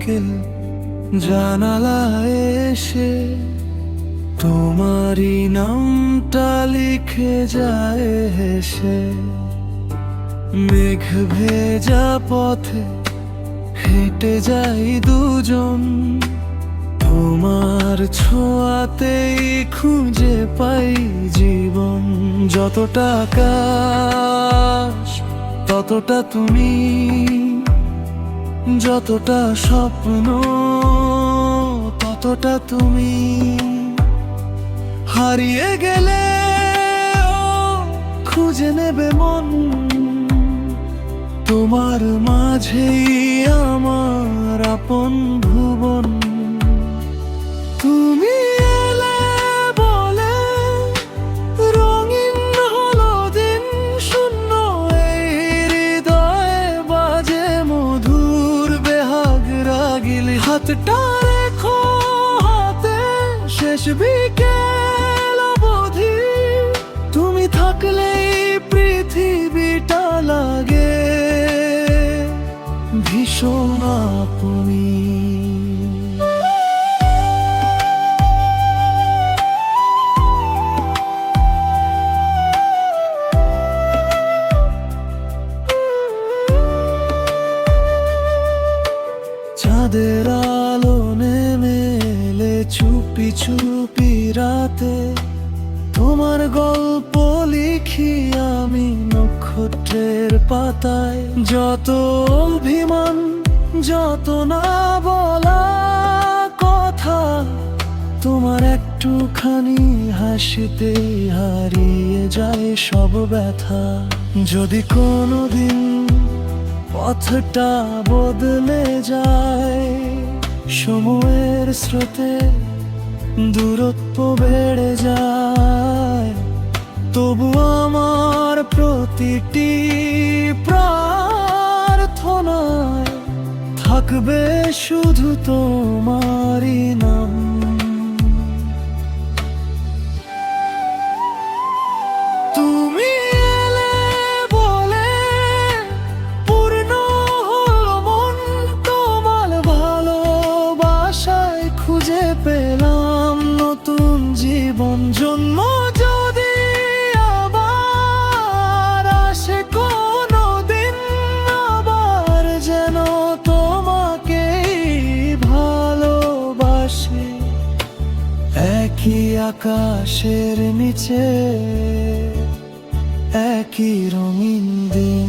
বিকেল জানালায় এসে তোমারই নামটা লিখে যায় হেসে। মেঘ ভেজা পথে হেঁটে যাই দুজন, তোমার ছোঁয়াতেই খুঁজে পাই জীবন। যতটা আকাশ ততটা তুমি, যতটা স্বপ্ন ততটা তুমি। হারিয়ে গেলে খুঁজে নেবে মন, তোমার মাঝেই আমার আপন ভুবন। তুমি এলে বলে রঙিন হলো দিন, শূন্য এই হৃদয়ে বাজে মধুর বেহাগ রাগিলি। হাতটা রেখো হাতে শেষ বিকেল অবধি, তুমি থাকলেই পৃথিবীটা লাগে ভীষণ আপনি। চাঁদের আলো নেমে এলে চুপি চুপি রাতে, তোমার গল্প লিখি আমি নক্ষত্রের পাতায়। যত অভিমান, যত না বলা কথা, তোমার একটুখানি হাসিতে হারিয়ে যায় সব ব্যথা। যদি কোনোদিন পথটা বদলে যায়, সময়ের স্রোতে দূরত্ব বেড়ে যায়, তবু আমার প্রতিটি প্রার্থনায় থাকবে শুধু তোমারই নাম। তুমি এলে বলে পূর্ণ হলো মন, তোমার ভালোবাসায় খুঁজে পেলাম নতুন জীবন। জন্ম যদি আবার আসে কোনো দিন, আবার যেন তোমাকেই ভালোবাসি। একই আকাশের নিচে একই রঙিন দিন।